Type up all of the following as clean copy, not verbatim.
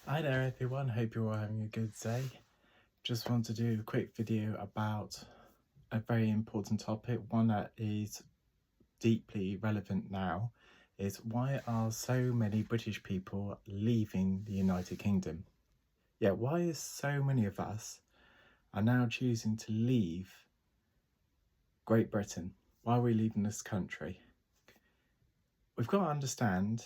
Hi there everyone, hope you're all having a good day. Just want to do a quick video about a very important topic, one that is deeply relevant now, is why are so many British people leaving the United Kingdom? Yeah, why is so many of us are now choosing to leave Great Britain? Why are we leaving this country? We've got to understand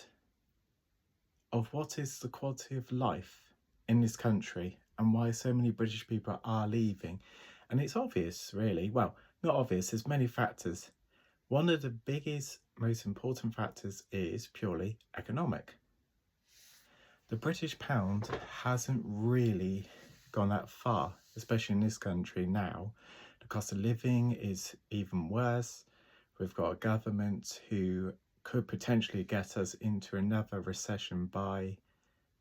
of what is the quality of life in this country and why so many British people are leaving. And it's obvious, really. Well, not obvious, there's many factors. One of the biggest, most important factors is purely economic. The British pound hasn't really gone that far, especially in this country now. The cost of living is even worse. We've got a government who could potentially get us into another recession by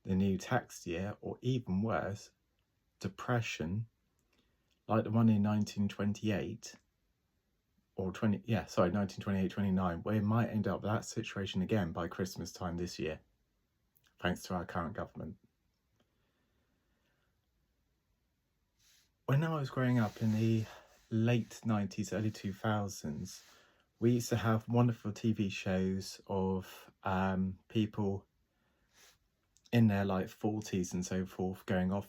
the new tax year, or even worse, depression, like the one in 1928, or 1928-29, where it might end up that situation again by Christmas time this year, thanks to our current government. When I was growing up in the late 90s, early 2000s, we used to have wonderful TV shows of people in their like 40s and so forth going off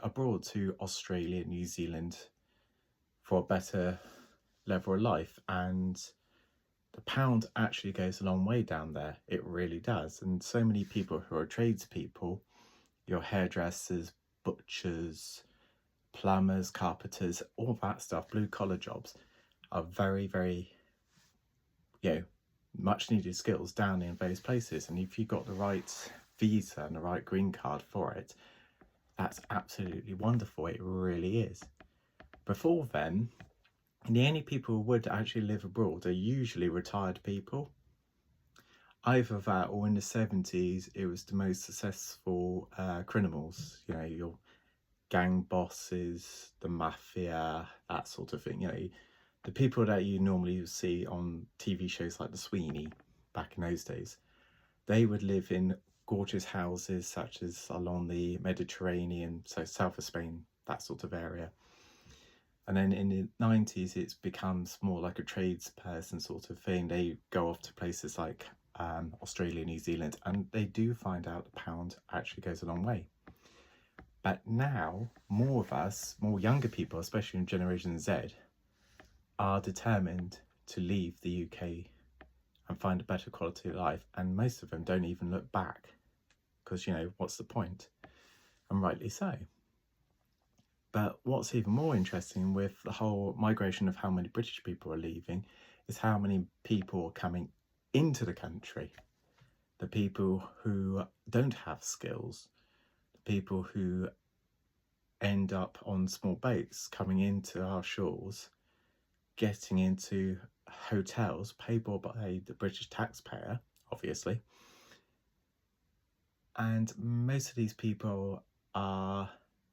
abroad to Australia, New Zealand for a better level of life. And the pound actually goes a long way down there. It really does. And so many people who are tradespeople, your hairdressers, butchers, plumbers, carpenters, all that stuff, blue collar jobs, are very, very, much needed skills down in those places. And if you've got the right visa and the right green card for it, that's absolutely wonderful. It really is. Before then, the only people who would actually live abroad are usually retired people. Either that, or in the 70s, it was the most successful criminals, your gang bosses, the mafia, that sort of thing. The people that you normally see on TV shows like The Sweeney back in those days. They would live in gorgeous houses such as along the Mediterranean, so south of Spain, that sort of area. And then in the 90s, it's becomes more like a tradesperson sort of thing. They go off to places like Australia, New Zealand, and they do find out the pound actually goes a long way. But now, more of us, more younger people, especially in Generation Z, are determined to leave the UK and find a better quality of life. And most of them don't even look back because, what's the point? And rightly so. But what's even more interesting with the whole migration of how many British people are leaving is how many people are coming into the country. The people who don't have skills, the people who end up on small boats coming into our shores, getting into hotels paid for by the British taxpayer, obviously. And most of these people are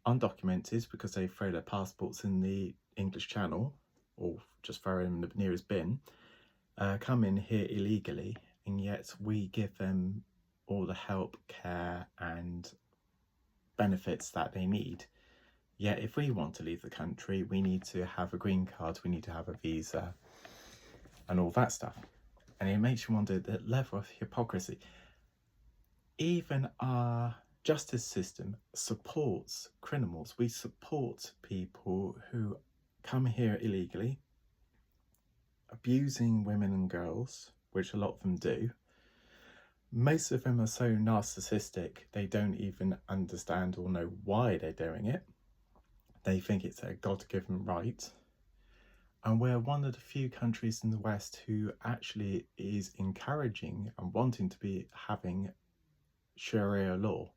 undocumented because they throw their passports in the English Channel or just throw in the nearest bin, come in here illegally, and yet we give them all the help, care and benefits that they need. Yet if we want to leave the country, we need to have a green card, we need to have a visa and all that stuff. And it makes you wonder the level of hypocrisy. Even our justice system supports criminals. We support people who come here illegally, abusing women and girls, which a lot of them do. Most of them are so narcissistic, they don't even understand or know why they're doing it. They think it's a God-given right. And we're one of the few countries in the West who actually is encouraging and wanting to be having Sharia law.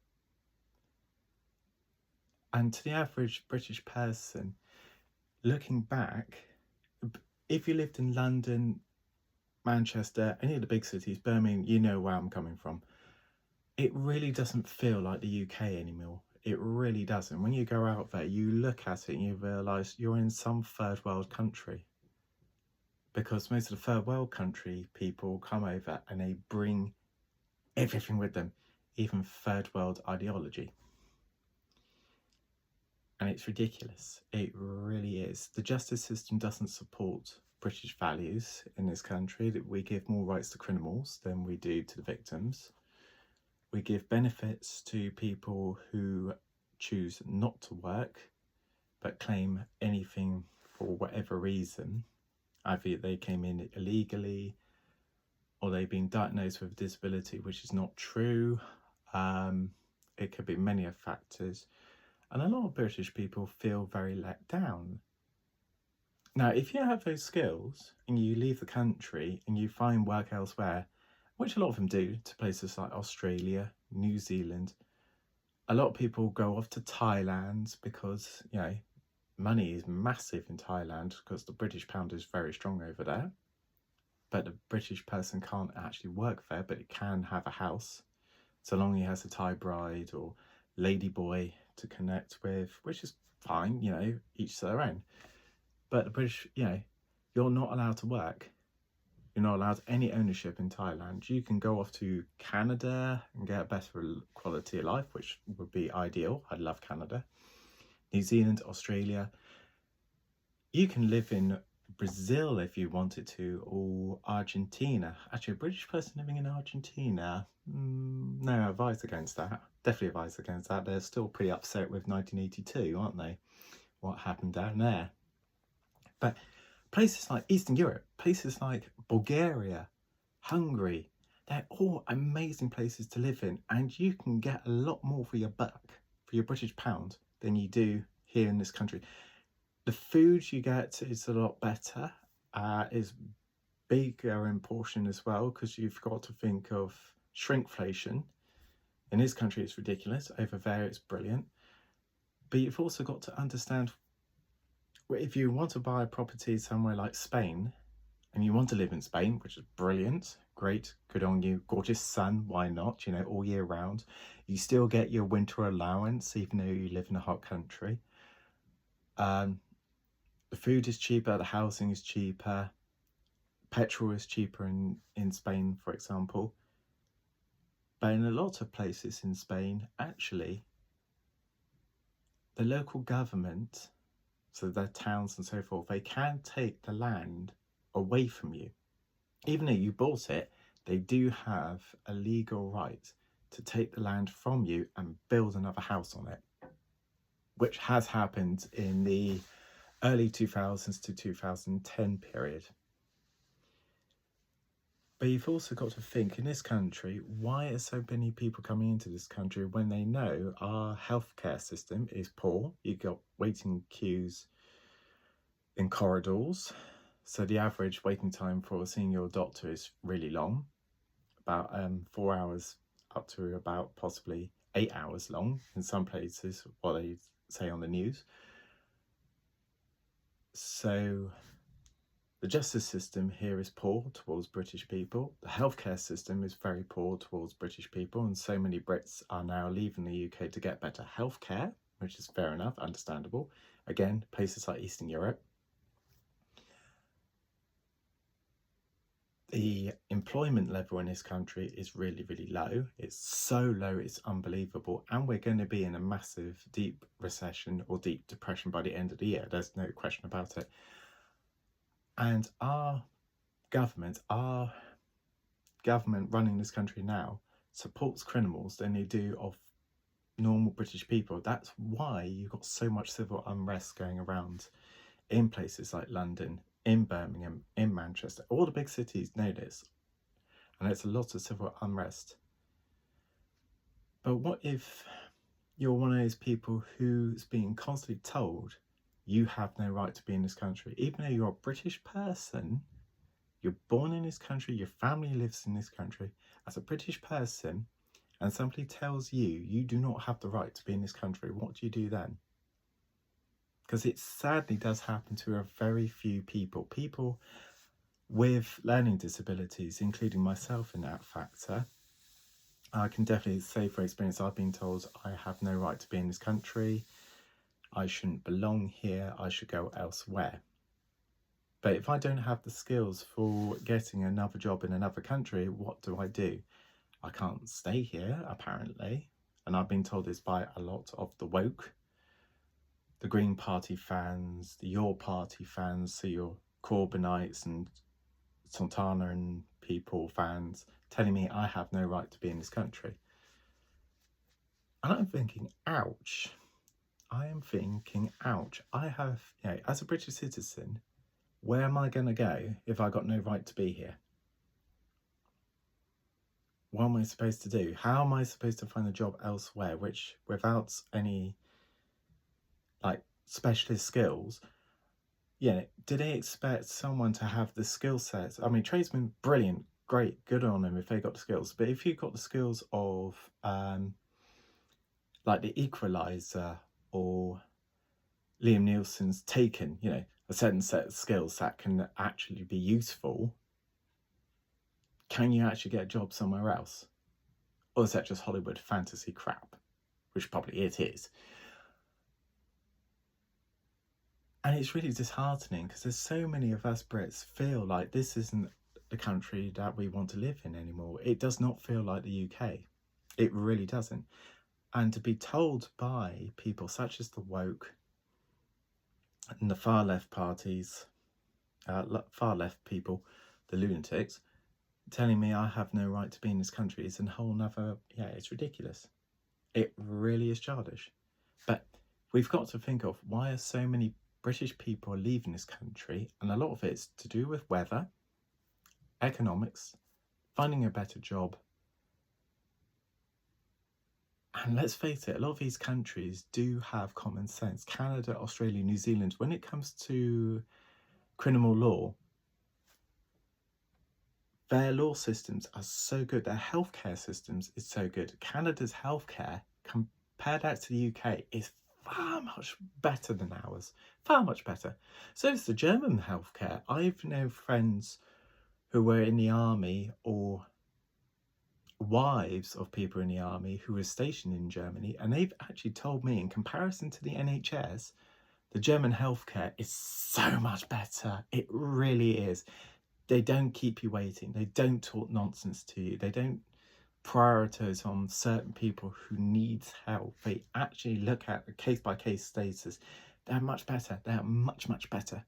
And to the average British person, looking back, if you lived in London, Manchester, any of the big cities, Birmingham, you know where I'm coming from, it really doesn't feel like the UK anymore. It really doesn't. When you go out there, you look at it and you realise you're in some third world country. Because most of the third world country people come over and they bring everything with them, even third world ideology. And it's ridiculous. It really is. The justice system doesn't support British values in this country, that we give more rights to criminals than we do to the victims. We give benefits to people who choose not to work but claim anything for whatever reason. Either they came in illegally or they've been diagnosed with a disability which is not true. It could be many factors. And a lot of British people feel very let down. Now, if you have those skills and you leave the country and you find work elsewhere, which a lot of them do, to places like Australia, New Zealand, a lot of people go off to Thailand because, you know, money is massive in Thailand because the British pound is very strong over there. But the British person can't actually work there, but it can have a house, so long he has a Thai bride or ladyboy to connect with, which is fine, you know, each to their own. But the British, you know, you're not allowed to work. You're not allowed any ownership in Thailand. You can go off to Canada and get a better quality of life, which would be ideal. I love Canada. New Zealand, Australia. You can live in Brazil if you wanted to, or Argentina. Actually, a British person living in Argentina, no, I advise against that. Definitely advise against that. They're still pretty upset with 1982, aren't they? What happened down there. But places like Eastern Europe, places like Bulgaria, Hungary, they're all amazing places to live in, and you can get a lot more for your buck, for your British pound, than you do here in this country. The food you get is a lot better, is bigger in portion as well, because you've got to think of shrinkflation. In this country it's ridiculous, over there it's brilliant. But you've also got to understand, if you want to buy a property somewhere like Spain, and you want to live in Spain, which is brilliant, great, good on you, gorgeous sun, why not, you know, all year round. You still get your winter allowance, even though you live in a hot country. The food is cheaper, the housing is cheaper, petrol is cheaper in Spain, for example. But in a lot of places in Spain, actually, the local government, so their towns and so forth, they can take the land away from you. Even though you bought it, they do have a legal right to take the land from you and build another house on it, which has happened in the early 2000s to 2010 period. But you've also got to think, in this country, why are so many people coming into this country when they know our healthcare system is poor? You've got waiting queues in corridors. So the average waiting time for seeing your doctor is really long, about 4 hours up to about possibly 8 hours long in some places, what they say on the news. So the justice system here is poor towards British people. The healthcare system is very poor towards British people, and so many Brits are now leaving the UK to get better healthcare, which is fair enough, understandable. Again, places like Eastern Europe. The employment level in this country is really, really low. It's so low, it's unbelievable. And we're going to be in a massive, deep recession or deep depression by the end of the year. There's no question about it. And our government running this country now supports criminals than they do of normal British people. That's why you've got so much civil unrest going around in places like London, in Birmingham, in Manchester. All the big cities know this, and it's a lot of civil unrest. But what if you're one of those people who's being constantly told you have no right to be in this country, even though you're a British person, you're born in this country, your family lives in this country, as a British person, and somebody tells you you do not have the right to be in this country? What do you do then? Because it sadly does happen to a very few people with learning disabilities, including myself in that factor. I can definitely say for experience, I've been told I have no right to be in this country, I shouldn't belong here, I should go elsewhere. But if I don't have the skills for getting another job in another country, what do? I can't stay here, apparently. And I've been told this by a lot of the woke. the Green Party fans, the Your Party fans, so your Corbynites and Santana and people fans telling me I have no right to be in this country. And I'm thinking, ouch. I am thinking, ouch. I have, as a British citizen, where am I going to go if I got no right to be here? What am I supposed to do? How am I supposed to find a job elsewhere, which without any specialist skills, do they expect someone to have the skill sets? I mean, tradesmen, brilliant, great, good on them if they got the skills. But if you've got the skills of The Equalizer or Liam Neeson's Taken, a certain set of skills that can actually be useful, can you actually get a job somewhere else? Or is that just Hollywood fantasy crap? Which probably it is. And it's really disheartening because there's so many of us Brits feel like this isn't the country that we want to live in anymore. It does not feel like the UK. It really doesn't. And to be told by people such as the woke and the far left parties, far left people, the lunatics, telling me I have no right to be in this country is a whole nother, it's ridiculous. It really is childish. But we've got to think of why are so many British people are leaving this country, and a lot of it's to do with weather, economics, finding a better job. And let's face it, a lot of these countries do have common sense. Canada, Australia, New Zealand, when it comes to criminal law, their law systems are so good. Their healthcare systems is so good. Canada's healthcare, compared out to the UK, is far much better than ours. Far much better. So is the German healthcare. I've known friends who were in the army or wives of people in the army who were stationed in Germany, and they've actually told me, in comparison to the NHS, the German healthcare is so much better. It really is. They don't keep you waiting. They don't talk nonsense to you. They don't prioritize on certain people who need help. They actually look at the case-by-case status. They're much better. They're much, much better.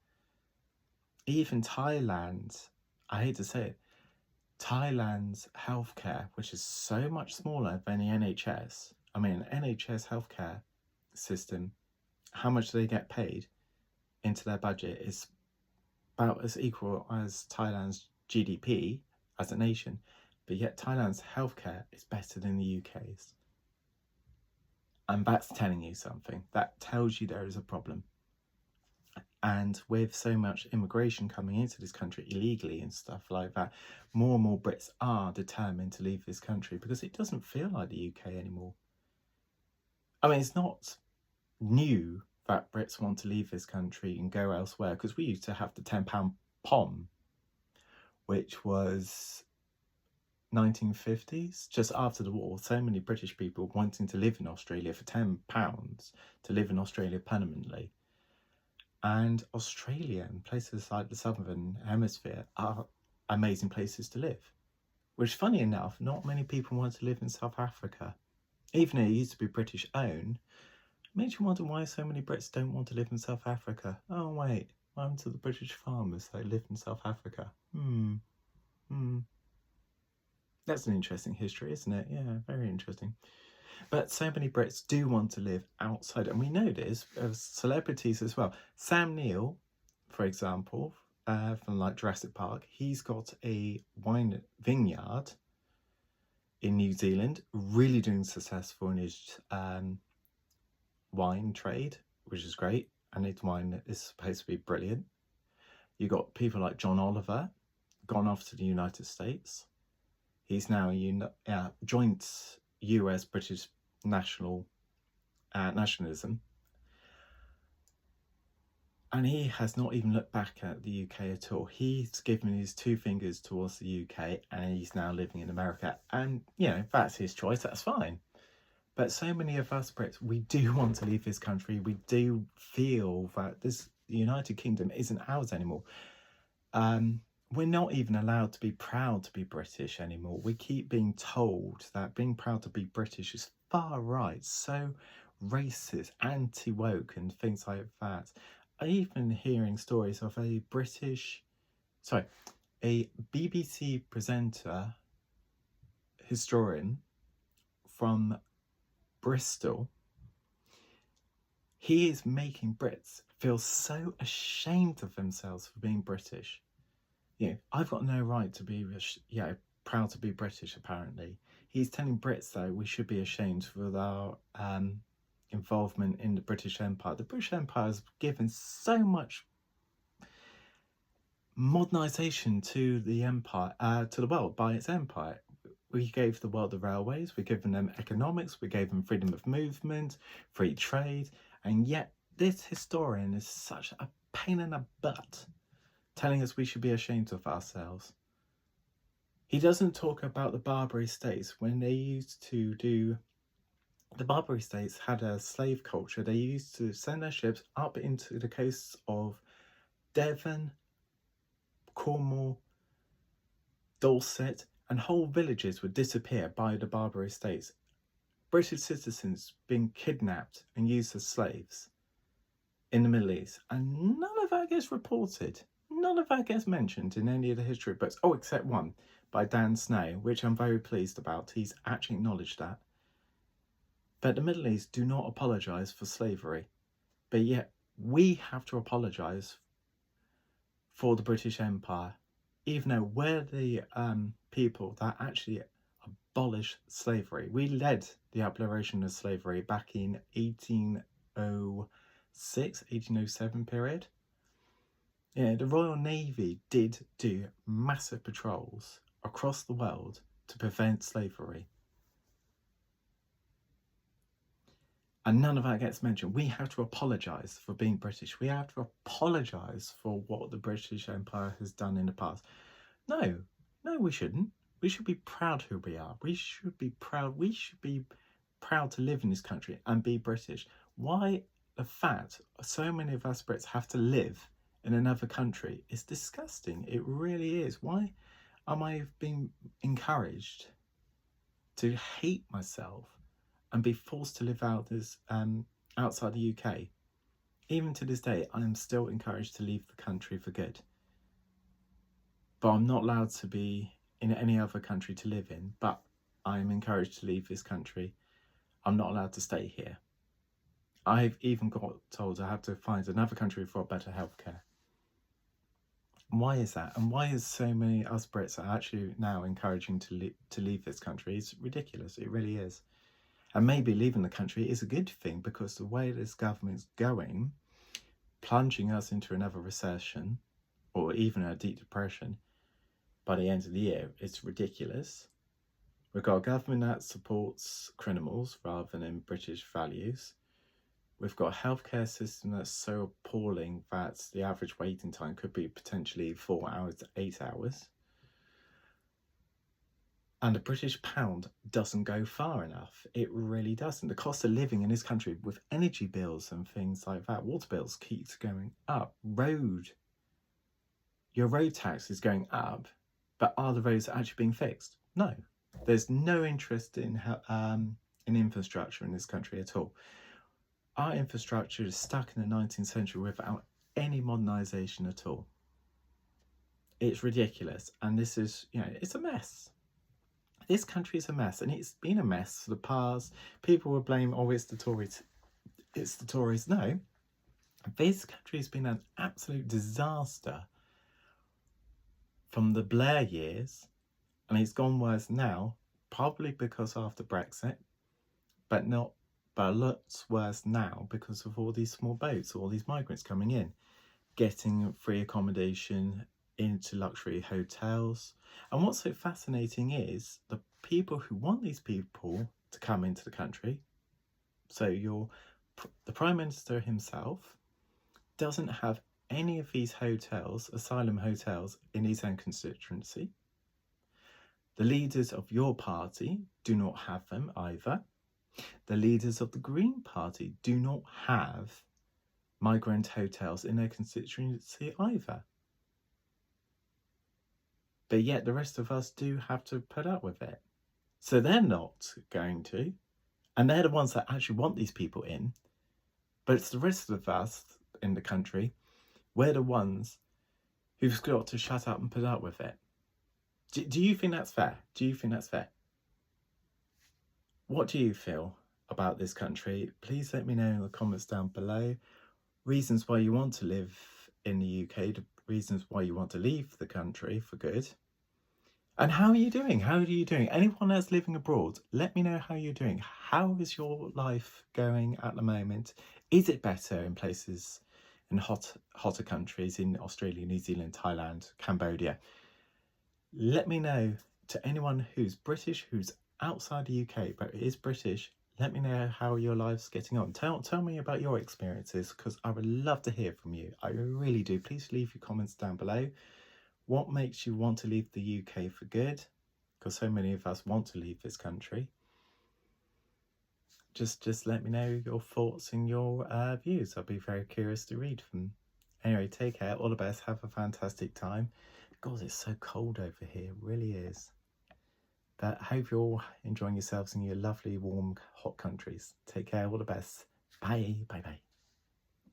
Even Thailand, I hate to say it, Thailand's healthcare, which is so much smaller than the NHS. I mean, NHS healthcare system, how much they get paid into their budget is about as equal as Thailand's GDP as a nation, but yet Thailand's healthcare is better than the UK's. And that's telling you something. That tells you there is a problem. And with so much immigration coming into this country illegally and stuff like that, more and more Brits are determined to leave this country because it doesn't feel like the UK anymore. I mean, it's not new that Brits want to leave this country and go elsewhere, because we used to have the £10 POM, which was 1950s, just after the war. So many British people wanting to live in Australia for £10 to live in Australia permanently. And Australia and places like the Southern Hemisphere are amazing places to live. Which, funny enough, not many people want to live in South Africa. Even though it used to be British owned, it makes you wonder why so many Brits don't want to live in South Africa. Oh wait, what happened to the British farmers that lived in South Africa? That's an interesting history, isn't it? Yeah, very interesting. But so many Brits do want to live outside, and we know this of celebrities as well. Sam Neill, for example, from like Jurassic Park, he's got a wine vineyard in New Zealand, really doing successful in his wine trade, which is great, and his wine is supposed to be brilliant. You got people like John Oliver, gone off to the United States. He's now a joint US-British nationalism, and he has not even looked back at the UK at all. He's given his two fingers towards the UK, and he's now living in America, and that's his choice. That's fine. But so many of us Brits, we do want to leave this country. We do feel that the United Kingdom isn't ours anymore. We're not even allowed to be proud to be British anymore. We keep being told that being proud to be British is far right, so racist, anti-woke and things like that. I even hearing stories of a BBC presenter, historian from Bristol. He is making Brits feel so ashamed of themselves for being British. I've got no right to be, proud to be British, apparently. He's telling Brits, though, we should be ashamed for our involvement in the British Empire. The British Empire has given so much modernisation to the empire, to the world by its empire. We gave the world the railways, we've given them economics, we gave them freedom of movement, free trade, and yet this historian is such a pain in the butt, telling us we should be ashamed of ourselves. He doesn't talk about the Barbary States. When they used to do, the Barbary States had a slave culture. They used to send their ships up into the coasts of Devon, Cornwall, Dorset, and whole villages would disappear by the Barbary States. British citizens being kidnapped and used as slaves in the Middle East, and none of that gets reported. None of that gets mentioned in any of the history books. Oh, except one by Dan Snow, which I'm very pleased about. He's actually acknowledged that. But the Middle East do not apologise for slavery. But yet we have to apologise for the British Empire, even though we're the people that actually abolished slavery. We led the abolition of slavery back in 1806, 1807 period. The Royal Navy did do massive patrols across the world to prevent slavery. And none of that gets mentioned. We have to apologise for being British. We have to apologise for what the British Empire has done in the past. No, we shouldn't. We should be proud who we are. We should be proud. We should be proud to live in this country and be British. Why the fact so many of us Brits have to live in another country is disgusting. It really is. Why am I being encouraged to hate myself and be forced to live out this outside the UK? Even to this day, I am still encouraged to leave the country for good. But I'm not allowed to be in any other country to live in, but I'm encouraged to leave this country. I'm not allowed to stay here. I've even got told I have to find another country for better healthcare. Why is that? And why is so many us Brits are actually now encouraging to leave this country? It's ridiculous. It really is. And maybe leaving the country is a good thing, because the way this government's going, plunging us into another recession or even a deep depression by the end of the year, it's ridiculous. We've got a government that supports criminals rather than British values. We've got a healthcare system that's so appalling that the average waiting time could be potentially 4 hours to 8 hours. And the British pound doesn't go far enough. It really doesn't. The cost of living in this country, with energy bills and things like that, water bills keeps going up. Your road tax is going up, but are the roads actually being fixed? No. There's no interest in infrastructure in this country at all. Our infrastructure is stuck in the 19th century without any modernisation at all. It's ridiculous. And this is, it's a mess. This country is a mess, and it's been a mess for the past. People will blame, it's the Tories. It's the Tories. No, this country has been an absolute disaster from the Blair years, and it's gone worse now, probably because after Brexit, but a lot worse now because of all these small boats, all these migrants coming in, getting free accommodation into luxury hotels. And what's so fascinating is the people who want these people to come into the country. So the Prime Minister himself doesn't have any of these hotels, asylum hotels, in his own constituency. The leaders of your party do not have them either. The leaders of the Green Party do not have migrant hotels in their constituency either. But yet the rest of us do have to put up with it. So they're not going to. And they're the ones that actually want these people in. But it's the rest of us in the country, we're the ones who've got to shut up and put up with it. Do you think that's fair? Do you think that's fair? What do you feel about this country? Please let me know in the comments down below. Reasons why you want to live in the UK, the reasons why you want to leave the country for good. And how are you doing? How are you doing? Anyone that's living abroad, let me know how you're doing. How is your life going at the moment? Is it better in places, in hotter countries, in Australia, New Zealand, Thailand, Cambodia? Let me know. To anyone who's British, who's outside the UK but is British, let me know how your life's getting on. Tell me about your experiences, because I would love to hear from you. I really do. Please leave your comments down below. What makes you want to leave the UK for good? Because so many of us want to leave this country. Just let me know your thoughts and your views. I'll be very curious to read them. Anyway, take care. All the best. Have a fantastic time. God, it's so cold over here. It really is. But I hope you're all enjoying yourselves in your lovely, warm, hot countries. Take care. All the best. Bye. Bye-bye.